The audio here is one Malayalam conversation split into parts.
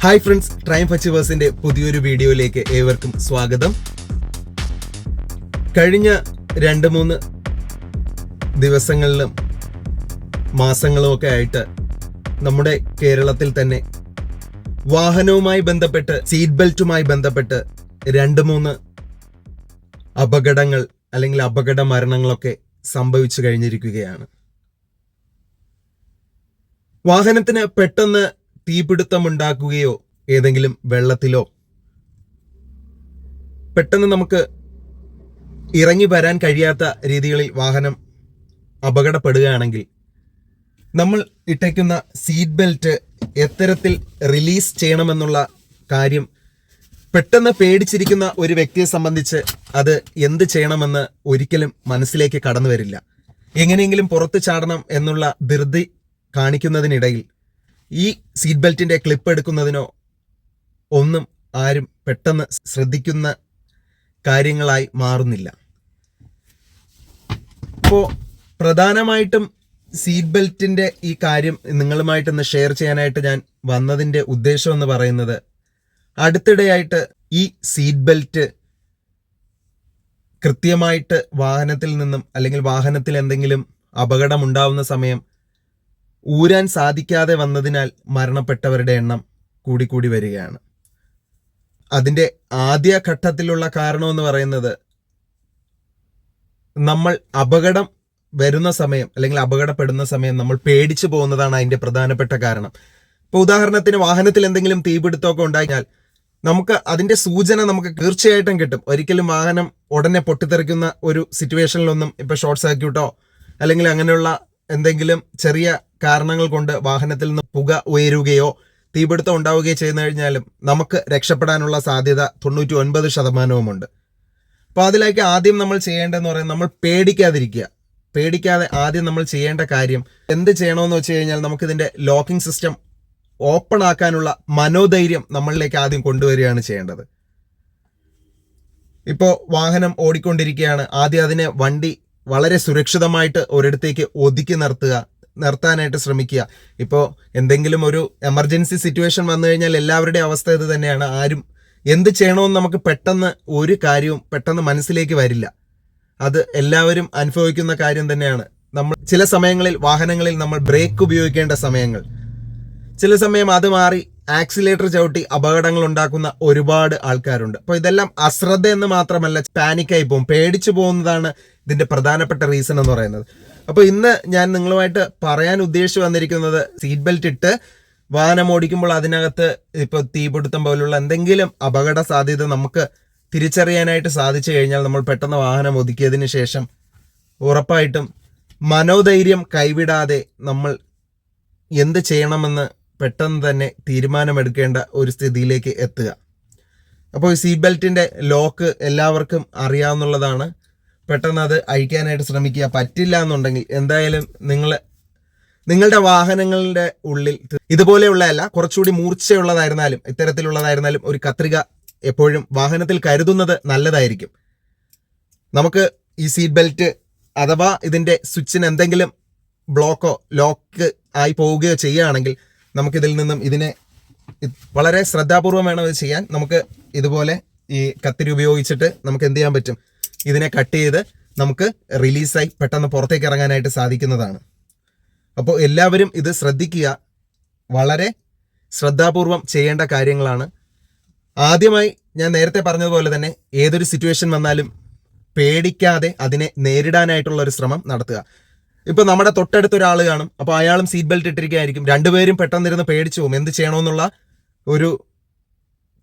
ഹായ് ഫ്രണ്ട്സ്, ട്രയംഫ് അച്ചീവേഴ്സിന്റെ പുതിയൊരു വീഡിയോയിലേക്ക് ഏവർക്കും സ്വാഗതം. കഴിഞ്ഞ 2-3 ദിവസങ്ങളിലും മാസങ്ങളും ഒക്കെ ആയിട്ട് നമ്മുടെ കേരളത്തിൽ തന്നെ വാഹനവുമായി ബന്ധപ്പെട്ട് സീറ്റ് ബെൽറ്റുമായി ബന്ധപ്പെട്ട് 2-3 അപകടങ്ങൾ അല്ലെങ്കിൽ അപകട മരണങ്ങളൊക്കെ സംഭവിച്ചു കഴിഞ്ഞിരിക്കുകയാണ്. വാഹനത്തിന് പെട്ടെന്ന് തീപിടുത്തമുണ്ടാക്കുകയോ ഏതെങ്കിലും വെള്ളത്തിലോ പെട്ടെന്ന് നമുക്ക് ഇറങ്ങി വരാൻ കഴിയാത്ത രീതികളിൽ വാഹനം അപകടപ്പെടുകയാണെങ്കിൽ നമ്മൾ ഇട്ടേക്കുന്ന സീറ്റ് ബെൽറ്റ് എത്തരത്തിൽ റിലീസ് ചെയ്യണമെന്നുള്ള കാര്യം പെട്ടെന്ന് പേടിച്ചിരിക്കുന്ന ഒരു വ്യക്തിയെ സംബന്ധിച്ച് അത് എന്ത് ചെയ്യണമെന്ന് ഒരിക്കലും മനസ്സിലേക്ക് കടന്നു വരില്ല. എങ്ങനെയെങ്കിലും പുറത്ത് ചാടണം എന്നുള്ള ധൃതി കാണിക്കുന്നതിനിടയിൽ ഈ സീറ്റ് ബെൽറ്റിന്റെ ക്ലിപ്പ് എടുക്കുന്നതിനോ ഒന്നും ആരും പെട്ടെന്ന് ശ്രദ്ധിക്കുന്ന കാര്യങ്ങളായി മാറുന്നില്ല. അപ്പോൾ പ്രധാനമായിട്ടും സീറ്റ് ബെൽറ്റിന്റെ ഈ കാര്യം നിങ്ങളുമായിട്ടൊന്ന് ഷെയർ ചെയ്യാനായിട്ട് ഞാൻ വന്നതിന്റെ ഉദ്ദേശം എന്ന് പറയുന്നത്, അടുത്തിടെയായിട്ട് ഈ സീറ്റ് ബെൽറ്റ് കൃത്യമായിട്ട് വാഹനത്തിൽ നിന്നും അല്ലെങ്കിൽ വാഹനത്തിൽ എന്തെങ്കിലും അപകടമുണ്ടാവുന്ന സമയം ഊരാൻ സാധിക്കാതെ വന്നതിനാൽ മരണപ്പെട്ടവരുടെ എണ്ണം കൂടിക്കൂടി വരികയാണ്. അതിൻ്റെ ആദ്യ ഘട്ടത്തിലുള്ള കാരണമെന്ന് പറയുന്നത്, നമ്മൾ അപകടം വരുന്ന സമയം അല്ലെങ്കിൽ അപകടപ്പെടുന്ന സമയം നമ്മൾ പേടിച്ചു പോകുന്നതാണ് അതിൻ്റെ പ്രധാനപ്പെട്ട കാരണം. ഇപ്പോൾ ഉദാഹരണത്തിന് വാഹനത്തിൽ എന്തെങ്കിലും തീപിടുത്തമൊക്കെ ഉണ്ടായാൽ നമുക്ക് അതിൻ്റെ സൂചന നമുക്ക് തീർച്ചയായിട്ടും കിട്ടും. ഒരിക്കലും വാഹനം ഉടനെ പൊട്ടിത്തെറിക്കുന്ന ഒരു സിറ്റുവേഷനിലൊന്നും ഇപ്പോൾ ഷോർട്ട് സർക്യൂട്ടോ അല്ലെങ്കിൽ അങ്ങനെയുള്ള എന്തെങ്കിലും ചെറിയ കാരണങ്ങൾ കൊണ്ട് വാഹനത്തിൽ നിന്ന് പുക ഉയരുകയോ തീപിടുത്തം ഉണ്ടാവുകയോ ചെയ്യുന്ന കഴിഞ്ഞാലും നമുക്ക് രക്ഷപ്പെടാനുള്ള സാധ്യത 99% അപ്പോൾ അതിലേക്ക് ആദ്യം നമ്മൾ ചെയ്യേണ്ടതെന്ന് പറയുന്നത്, നമ്മൾ പേടിക്കാതെ ആദ്യം നമ്മൾ ചെയ്യേണ്ട കാര്യം എന്ത് ചെയ്യണമെന്ന് വെച്ച് കഴിഞ്ഞാൽ, നമുക്കിതിൻ്റെ ലോക്കിംഗ് സിസ്റ്റം ഓപ്പൺ ആക്കാനുള്ള മനോധൈര്യം നമ്മളിലേക്ക് ആദ്യം കൊണ്ടുവരികയാണ് ചെയ്യേണ്ടത്. ഇപ്പോൾ വാഹനം ഓടിക്കൊണ്ടിരിക്കുകയാണ്, ആദ്യം അതിനെ വണ്ടി വളരെ സുരക്ഷിതമായിട്ട് ഒരിടത്തേക്ക് ഒതുക്കി നിർത്താനായിട്ട് ശ്രമിക്കുക. ഇപ്പോൾ എന്തെങ്കിലും ഒരു എമർജൻസി സിറ്റുവേഷൻ വന്നു കഴിഞ്ഞാൽ എല്ലാവരുടെയും അവസ്ഥ ഇത് തന്നെയാണ്. ആരും എന്ത് ചെയ്യണമെന്ന് നമുക്ക് ഒരു കാര്യവും പെട്ടെന്ന് മനസ്സിലേക്ക് വരില്ല. അത് എല്ലാവരും അനുഭവിക്കുന്ന കാര്യം തന്നെയാണ്. നമ്മൾ ചില സമയങ്ങളിൽ വാഹനങ്ങളിൽ നമ്മൾ ബ്രേക്ക് ഉപയോഗിക്കേണ്ട സമയങ്ങൾ, ചില സമയം അത് മാറി ആക്സിലേറ്റർ ചവിട്ടി അപകടങ്ങൾ ഉണ്ടാക്കുന്ന ഒരുപാട് ആൾക്കാരുണ്ട്. അപ്പോൾ ഇതെല്ലാം അശ്രദ്ധ എന്ന് മാത്രമല്ല, പാനിക്കായി പോകും, പേടിച്ചു പോകുന്നതാണ് ഇതിന്റെ പ്രധാനപ്പെട്ട റീസൺ എന്ന് പറയുന്നത്. അപ്പോൾ ഇന്ന് ഞാൻ നിങ്ങളുമായിട്ട് പറയാൻ ഉദ്ദേശിച്ചു വന്നിരിക്കുന്നത്, സീറ്റ് ബെൽറ്റ് ഇട്ട് വാഹനം ഓടിക്കുമ്പോൾ അതിനകത്ത് ഇപ്പോൾ തീപിടുത്തം പോലുള്ള എന്തെങ്കിലും അപകട സാധ്യത നമുക്ക് തിരിച്ചറിയാനായിട്ട് സാധിച്ചു കഴിഞ്ഞാൽ നമ്മൾ പെട്ടെന്ന് വാഹനം ഒതുക്കിയതിന് ശേഷം ഉറപ്പായിട്ടും മനോധൈര്യം കൈവിടാതെ നമ്മൾ എന്ത് ചെയ്യണമെന്ന് പെട്ടെന്ന് തന്നെ തീരുമാനമെടുക്കേണ്ട ഒരു സ്ഥിതിയിലേക്ക് എത്തുക. അപ്പോൾ സീറ്റ് ബെൽറ്റിന്റെ ലോക്ക് എല്ലാവർക്കും അറിയാവുന്നതാണ്. പെട്ടെന്ന് അത് അഴിക്കാനായിട്ട് ശ്രമിക്കുക. പറ്റില്ല എന്നുണ്ടെങ്കിൽ എന്തായാലും നിങ്ങളുടെ വാഹനങ്ങളുടെ ഉള്ളിൽ ഇതുപോലെയുള്ളതല്ല, കുറച്ചുകൂടി മൂർച്ചയുള്ളതായിരുന്നാലും ഇത്തരത്തിലുള്ളതായിരുന്നാലും ഒരു കത്രിക എപ്പോഴും വാഹനത്തിൽ കരുതുന്നത് നല്ലതായിരിക്കും. നമുക്ക് ഈ സീറ്റ് ബെൽറ്റ് അഥവാ ഇതിന്റെ സ്വിച്ചിന് എന്തെങ്കിലും ബ്ലോക്കോ ലോക്ക് ആയി പോവുകയോ ചെയ്യുകയാണെങ്കിൽ നമുക്കിതിൽ നിന്നും ഇതിനെ വളരെ ശ്രദ്ധാപൂർവം വേണം ഇത് ചെയ്യാൻ. നമുക്ക് ഇതുപോലെ ഈ കത്തിരി ഉപയോഗിച്ചിട്ട് നമുക്ക് എന്ത് ചെയ്യാൻ പറ്റും, ഇതിനെ കട്ട് ചെയ്ത് നമുക്ക് റിലീസായി പെട്ടെന്ന് പുറത്തേക്ക് ഇറങ്ങാനായിട്ട് സാധിക്കുന്നതാണ്. അപ്പോൾ എല്ലാവരും ഇത് ശ്രദ്ധിക്കുക. വളരെ ശ്രദ്ധാപൂർവം ചെയ്യേണ്ട കാര്യങ്ങളാണ്. ആദ്യമായി ഞാൻ നേരത്തെ പറഞ്ഞതുപോലെ തന്നെ ഏതൊരു സിറ്റുവേഷൻ വന്നാലും പേടിക്കാതെ അതിനെ നേരിടാനായിട്ടുള്ള ഒരു ശ്രമം നടത്തുക. ഇപ്പൊ നമ്മുടെ തൊട്ടടുത്ത ഒരാൾ കാണും, അപ്പോൾ അയാളും സീറ്റ് ബെൽറ്റ് ഇട്ടിരിക്കുകയായിരിക്കും. രണ്ടുപേരും പെട്ടെന്നിരുന്ന് പേടിച്ചു പോകും. എന്ത് ചെയ്യണമെന്നുള്ള ഒരു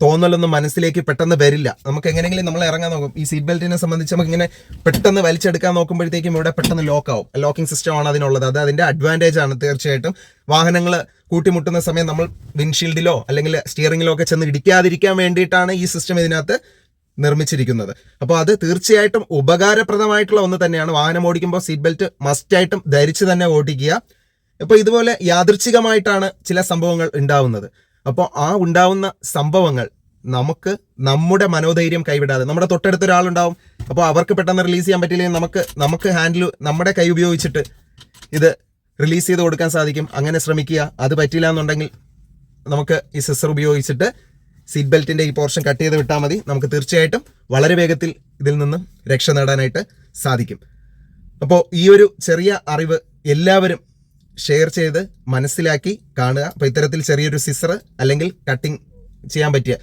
തോന്നലൊന്നും മനസ്സിലേക്ക് പെട്ടെന്ന് വരില്ല. നമുക്ക് എങ്ങനെയെങ്കിലും നമ്മൾ ഇറങ്ങാൻ നോക്കും. ഈ സീറ്റ് ബെൽറ്റിനെ സംബന്ധിച്ച് നമുക്ക് ഇങ്ങനെ പെട്ടെന്ന് വലിച്ചെടുക്കാൻ നോക്കുമ്പോഴത്തേക്കും ഇവിടെ പെട്ടെന്ന് ലോക്കാവും. ലോക്കിംഗ് സിസ്റ്റം ആണ് അതിനുള്ളത്. അത് അതിന്റെ അഡ്വാൻറ്റേജ് ആണ്. തീർച്ചയായിട്ടും വാഹനങ്ങൾ കൂട്ടിമുട്ടുന്ന സമയം നമ്മൾ വിൻഷീൽഡിലോ അല്ലെങ്കിൽ സ്റ്റിയറിംഗിലോ ഒക്കെ ചെന്ന് ഇടിക്കാതിരിക്കാൻ വേണ്ടിയിട്ടാണ് ഈ സിസ്റ്റം ഇതിനകത്ത് നിർമ്മിച്ചിരിക്കുന്നത്. അപ്പോൾ അത് തീർച്ചയായിട്ടും ഉപകാരപ്രദമായിട്ടുള്ള ഒന്ന് തന്നെയാണ്. വാഹനം ഓടിക്കുമ്പോൾ സീറ്റ് ബെൽറ്റ് മസ്റ്റായിട്ടും ധരിച്ച് തന്നെ ഓടിക്കുക. അപ്പോൾ ഇതുപോലെ യാദൃച്ഛികമായിട്ടാണ് ചില സംഭവങ്ങൾ ഉണ്ടാവുന്നത്. അപ്പോൾ ആ ഉണ്ടാവുന്ന സംഭവങ്ങൾ നമുക്ക് നമ്മുടെ മനോധൈര്യം കൈവിടാതെ, നമ്മുടെ തൊട്ടടുത്ത ഒരാളുണ്ടാവും, അപ്പോൾ അവർക്ക് പെട്ടെന്ന് റിലീസ് ചെയ്യാൻ പറ്റില്ലെങ്കിൽ നമുക്ക് ഹാൻഡിൽ നമ്മുടെ കൈ ഉപയോഗിച്ചിട്ട് ഇത് റിലീസ് ചെയ്ത് കൊടുക്കാൻ സാധിക്കും. അങ്ങനെ ശ്രമിക്കുക. അത് പറ്റില്ല എന്നുണ്ടെങ്കിൽ നമുക്ക് ഈ സിസർ ഉപയോഗിച്ചിട്ട് സീറ്റ് ബെൽറ്റിന്റെ ഈ പോർഷൻ കട്ട് ചെയ്ത് വിട്ടാൽ മതി. നമുക്ക് തീർച്ചയായിട്ടും വളരെ വേഗത്തിൽ ഇതിൽ നിന്നും രക്ഷ നേടാനായിട്ട് സാധിക്കും. അപ്പോൾ ഈ ഒരു ചെറിയ അറിവ് എല്ലാവരും ഷെയർ ചെയ്ത് മനസ്സിലാക്കി കാണുക. അപ്പോൾ ഇത്തരത്തിൽ ചെറിയൊരു സിസർ അല്ലെങ്കിൽ കട്ടിങ് ചെയ്യാൻ പറ്റിയ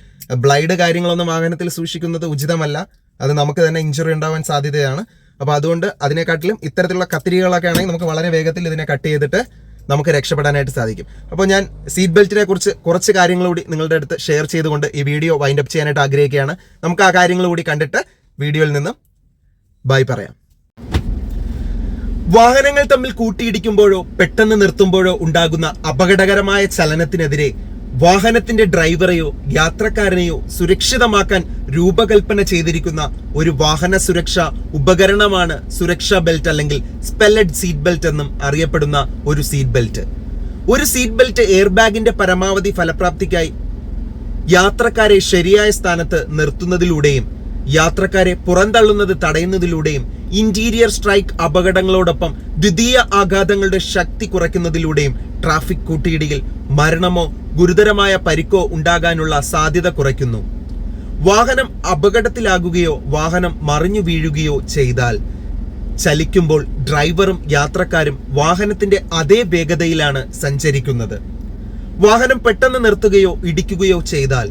ബ്ലൈഡ് കാര്യങ്ങളൊന്നും വാഹനത്തിൽ സൂക്ഷിക്കുന്നത് ഉചിതമല്ല. അത് നമുക്ക് തന്നെ ഇഞ്ചുറി ഉണ്ടാവാൻ സാധ്യതയാണ്. അപ്പോൾ അതുകൊണ്ട് അതിനെക്കാട്ടിലും ഇത്തരത്തിലുള്ള കത്തിരികളൊക്കെ ആണെങ്കിൽ നമുക്ക് വളരെ വേഗത്തിൽ ഇതിനെ കട്ട് ചെയ്തിട്ട് നമുക്ക് രക്ഷപ്പെടാനായിട്ട് സാധിക്കും. അപ്പോൾ ഞാൻ സീറ്റ് ബെൽറ്റിനെ കുറിച്ച് കുറച്ച് കാര്യങ്ങൾ കൂടി നിങ്ങളുടെ അടുത്ത് ഷെയർ ചെയ്തുകൊണ്ട് ഈ വീഡിയോ വൈൻഡ് അപ്പ് ചെയ്യാനായിട്ട് ആഗ്രഹിക്കുകയാണ്. നമുക്ക് ആ കാര്യങ്ങൾ കൂടി കണ്ടിട്ട് വീഡിയോയിൽ നിന്നും ബൈ പറയാം. വാഹനങ്ങൾ തമ്മിൽ കൂട്ടിയിടിക്കുമ്പോഴോ പെട്ടെന്ന് നിർത്തുമ്പോഴോ ഉണ്ടാകുന്ന അപകടകരമായ ചലനത്തിനെതിരെ വാഹനത്തിന്റെ ഡ്രൈവറെയോ യാത്രക്കാരനെയോ സുരക്ഷിതമാക്കാൻ രൂപകൽപ്പന ചെയ്തിരിക്കുന്ന ഒരു വാഹന സുരക്ഷാ ഉപകരണമാണ് സുരക്ഷാ ബെൽറ്റ് അല്ലെങ്കിൽ സ്പെല്ലഡ് സീറ്റ് ബെൽറ്റ് എന്നും അറിയപ്പെടുന്ന ഒരു സീറ്റ് ബെൽറ്റ്. ഒരു സീറ്റ് ബെൽറ്റ് എയർ ബാഗിന്റെ പരമാവധി ഫലപ്രാപ്തിക്കായി യാത്രക്കാരെ ശരിയായ സ്ഥാനത്ത് നിർത്തുന്നതിലൂടെയും യാത്രക്കാരെ പുറന്തള്ളുന്നത് തടയുന്നതിലൂടെയും ഇന്റീരിയർ സ്ട്രൈക്ക് അപകടങ്ങളോടൊപ്പം ദ്വിതീയ ആഘാതങ്ങളുടെ ശക്തി കുറയ്ക്കുന്നതിലൂടെയും ട്രാഫിക് കൂട്ടിയിടികൾ, മരണമോ ഗുരുതരമായ പരിക്കോ ഉണ്ടാകാനുള്ള സാധ്യത കുറയ്ക്കുന്നു. വാഹനം അപകടത്തിലാകുകയോ വാഹനം മറിഞ്ഞു വീഴുകയോ ചെയ്താൽ ചലിക്കുമ്പോൾ ഡ്രൈവറും യാത്രക്കാരും വാഹനത്തിന്റെ അതേ വേഗതയിലാണ് സഞ്ചരിക്കുന്നത്. വാഹനം പെട്ടെന്ന് നിർത്തുകയോ ഇടിക്കുകയോ ചെയ്താൽ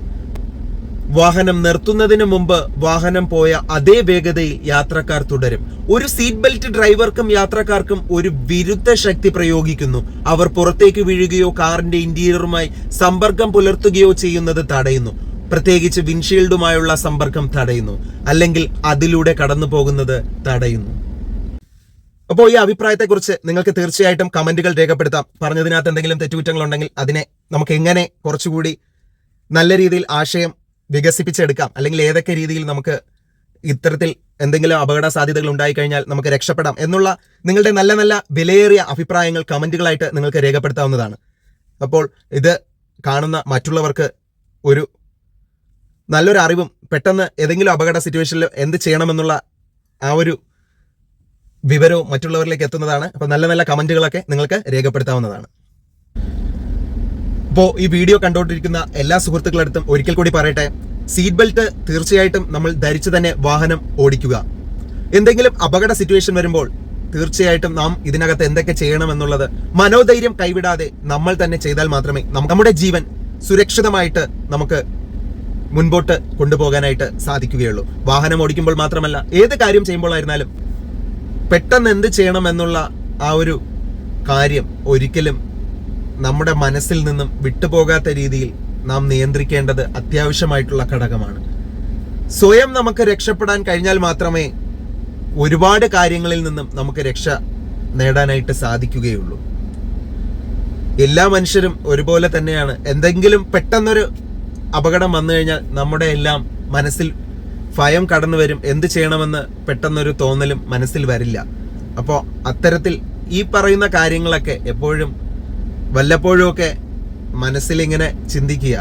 വാഹനം നിർത്തുന്നതിന് മുമ്പ് വാഹനം പോയ അതേ വേഗതയിൽ യാത്രക്കാർ തുടരും. ഒരു സീറ്റ് ബെൽറ്റ് ഡ്രൈവർക്കും യാത്രക്കാർക്കും ഒരു വിരുദ്ധ ശക്തി പ്രയോഗിക്കുന്നു. അവർ പുറത്തേക്ക് വീഴുകയോ കാറിന്റെ ഇന്റീരിയറുമായി സമ്പർക്കം പുലർത്തുകയോ ചെയ്യുന്നത് തടയുന്നു. പ്രത്യേകിച്ച് വിൻഷീൽഡുമായുള്ള സമ്പർക്കം തടയുന്നു, അല്ലെങ്കിൽ അതിലൂടെ കടന്നു പോകുന്നത് തടയുന്നു. അപ്പോൾ ഈ അഭിപ്രായത്തെക്കുറിച്ച് നിങ്ങൾക്ക് തീർച്ചയായിട്ടും കമന്റുകൾ രേഖപ്പെടുത്താം. പറഞ്ഞതിനകത്ത് എന്തെങ്കിലും തെറ്റുകുറ്റങ്ങൾ ഉണ്ടെങ്കിൽ അതിനെ നമുക്ക് എങ്ങനെ കുറച്ചുകൂടി നല്ല രീതിയിൽ ആശയം വികസിപ്പിച്ചെടുക്കാം, അല്ലെങ്കിൽ ഏതൊക്കെ രീതിയിൽ നമുക്ക് ഇത്തരത്തിൽ എന്തെങ്കിലും അപകട സാധ്യതകൾ ഉണ്ടായിക്കഴിഞ്ഞാൽ നമുക്ക് രക്ഷപ്പെടാം എന്നുള്ള നിങ്ങളുടെ നല്ല നല്ല വിലയേറിയ അഭിപ്രായങ്ങൾ കമന്റുകളായിട്ട് നിങ്ങൾക്ക് രേഖപ്പെടുത്താവുന്നതാണ്. അപ്പോൾ ഇത് കാണുന്ന മറ്റുള്ളവർക്ക് ഒരു നല്ലൊരു അറിവും പെട്ടെന്ന് ഏതെങ്കിലും അപകട സിറ്റുവേഷനിൽ എന്ത് ചെയ്യണമെന്നുള്ള ആ ഒരു വിവരവും മറ്റുള്ളവരിലേക്ക് എത്തുന്നതാണ്. അപ്പോൾ നല്ല നല്ല കമന്റുകളൊക്കെ നിങ്ങൾക്ക് രേഖപ്പെടുത്താവുന്നതാണ്. അപ്പോൾ ഈ വീഡിയോ കണ്ടുകൊണ്ടിരിക്കുന്ന എല്ലാ സുഹൃത്തുക്കളടുത്തും ഒരിക്കൽ കൂടി പറയട്ടെ, സീറ്റ് ബെൽറ്റ് തീർച്ചയായിട്ടും നമ്മൾ ധരിച്ചു തന്നെ വാഹനം ഓടിക്കുക. എന്തെങ്കിലും അപകട സിറ്റുവേഷൻ വരുമ്പോൾ തീർച്ചയായിട്ടും നാം ഇതിനകത്ത് എന്തൊക്കെ ചെയ്യണമെന്നുള്ളത് മനോധൈര്യം കൈവിടാതെ നമ്മൾ തന്നെ ചെയ്താൽ മാത്രമേ നമ്മുടെ ജീവൻ സുരക്ഷിതമായിട്ട് നമുക്ക് മുൻപോട്ട് കൊണ്ടുപോകാനായിട്ട് സാധിക്കുകയുള്ളൂ. വാഹനം ഓടിക്കുമ്പോൾ മാത്രമല്ല, ഏത് കാര്യം ചെയ്യുമ്പോഴായിരുന്നാലും പെട്ടെന്ന് എന്ത് ചെയ്യണമെന്നുള്ള ആ ഒരു കാര്യം ഒരിക്കലും നമ്മുടെ മനസ്സിൽ നിന്നും വിട്ടുപോകാത്ത രീതിയിൽ നാം നിയന്ത്രിക്കേണ്ടത് അത്യാവശ്യമായിട്ടുള്ള ഘടകമാണ്. സ്വയം നമുക്ക് രക്ഷപ്പെടാൻ കഴിഞ്ഞാൽ മാത്രമേ ഒരുപാട് കാര്യങ്ങളിൽ നിന്നും നമുക്ക് രക്ഷ നേടാനായിട്ട് സാധിക്കുകയുള്ളൂ. എല്ലാ മനുഷ്യരും ഒരുപോലെ തന്നെയാണ്. എന്തെങ്കിലും പെട്ടെന്നൊരു അപകടം വന്നു കഴിഞ്ഞാൽ നമ്മുടെ എല്ലാം മനസ്സിൽ ഭയം കടന്നു വരും. എന്ത് ചെയ്യണമെന്ന് പെട്ടെന്നൊരു തോന്നലും മനസ്സിൽ വരില്ല. അപ്പോൾ അത്തരത്തിൽ ഈ പറയുന്ന കാര്യങ്ങളൊക്കെ എപ്പോഴും വല്ലപ്പോഴും ഒക്കെ മനസ്സിലിങ്ങനെ ചിന്തിക്കുക.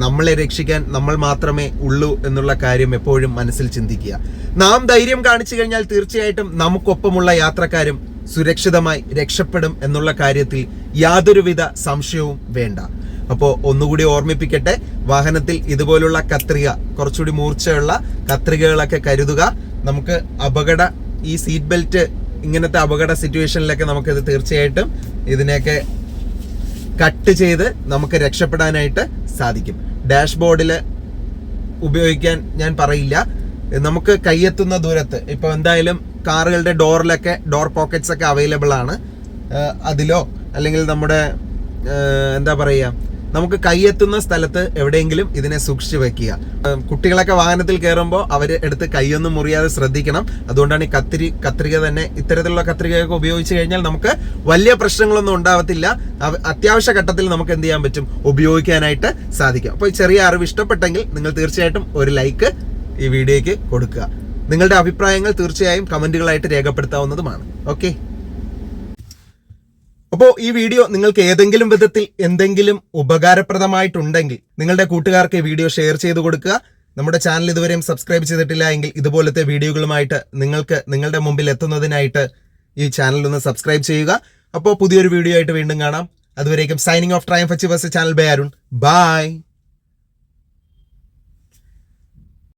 നമ്മളെ രക്ഷിക്കാൻ നമ്മൾ മാത്രമേ ഉള്ളൂ എന്നുള്ള കാര്യം എപ്പോഴും മനസ്സിൽ ചിന്തിക്കുക. നാം ധൈര്യം കാണിച്ചു കഴിഞ്ഞാൽ തീർച്ചയായിട്ടും നമുക്കൊപ്പമുള്ള യാത്രക്കാരും സുരക്ഷിതമായി രക്ഷപ്പെടും എന്നുള്ള കാര്യത്തിൽ യാതൊരുവിധ സംശയവും വേണ്ട. അപ്പോൾ ഒന്നുകൂടി ഓർമ്മിപ്പിക്കട്ടെ, വാഹനത്തിൽ ഇതുപോലുള്ള കത്രിക, കുറച്ചുകൂടി മൂർച്ചയുള്ള കത്രികകളൊക്കെ കരുതുക. നമുക്ക് ഈ സീറ്റ് ബെൽറ്റ് ഇങ്ങനത്തെ അപകട സിറ്റുവേഷനിലൊക്കെ നമുക്കിത് തീർച്ചയായിട്ടും ഇതിനെയൊക്കെ കട്ട് ചെയ്ത് നമുക്ക് രക്ഷപ്പെടാനായിട്ട് സാധിക്കും. ഡാഷ്ബോർഡിൽ ഉപയോഗിക്കാൻ ഞാൻ പറയില്ല. നമുക്ക് കയ്യെത്തുന്ന ദൂരത്ത്, ഇപ്പോൾ എന്തായാലും കാറുകളുടെ ഡോറിലൊക്കെ ഡോർ പോക്കറ്റ്സ് ഒക്കെ അവൈലബിൾ ആണ്. അതിലോ അല്ലെങ്കിൽ നമ്മുടെ എന്താ പറയുക, നമുക്ക് കൈയെത്തുന്ന സ്ഥലത്ത് എവിടെയെങ്കിലും ഇതിനെ സൂക്ഷിച്ചു വെക്കുക. കുട്ടികളൊക്കെ വാഹനത്തിൽ കയറുമ്പോൾ അവർ എടുത്ത് കൈയൊന്നും മുറിയാതെ ശ്രദ്ധിക്കണം. അതുകൊണ്ടാണ് ഈ കത്രിക തന്നെ, ഇത്തരത്തിലുള്ള കത്രികയൊക്കെ ഉപയോഗിച്ച് കഴിഞ്ഞാൽ നമുക്ക് വലിയ പ്രശ്നങ്ങളൊന്നും ഉണ്ടാവത്തില്ല. അത്യാവശ്യ ഘട്ടത്തിൽ നമുക്ക് എന്ത് ചെയ്യാൻ പറ്റും, ഉപയോഗിക്കാനായിട്ട് സാധിക്കും. അപ്പോൾ ഈ ചെറിയ അറിവ് ഇഷ്ടപ്പെട്ടെങ്കിൽ നിങ്ങൾ തീർച്ചയായിട്ടും ഒരു ലൈക്ക് ഈ വീഡിയോയ്ക്ക് കൊടുക്കുക. നിങ്ങളുടെ അഭിപ്രായങ്ങൾ തീർച്ചയായും കമന്റുകളായിട്ട് രേഖപ്പെടുത്താവുന്നതുമാണ്. ഓക്കെ, അപ്പോൾ ഈ വീഡിയോ നിങ്ങൾക്ക് ഏതെങ്കിലും വിധത്തിൽ എന്തെങ്കിലും ഉപകാരപ്രദമായിട്ടുണ്ടെങ്കിൽ നിങ്ങളുടെ കൂട്ടുകാർക്ക് ഈ വീഡിയോ ഷെയർ ചെയ്ത് കൊടുക്കുക. നമ്മുടെ ചാനൽ ഇതുവരെയും സബ്സ്ക്രൈബ് ചെയ്തിട്ടില്ല എങ്കിൽ ഇതുപോലത്തെ വീഡിയോകളുമായിട്ട് നിങ്ങൾക്ക് നിങ്ങളുടെ മുമ്പിൽ എത്തുന്നതിനായിട്ട് ഈ ചാനൽ ഒന്ന് സബ്സ്ക്രൈബ് ചെയ്യുക. അപ്പോൾ പുതിയൊരു വീഡിയോ ആയിട്ട് വീണ്ടും കാണാം. അതുവരേക്കും signing off Triumph Achievers channel by Arun. By.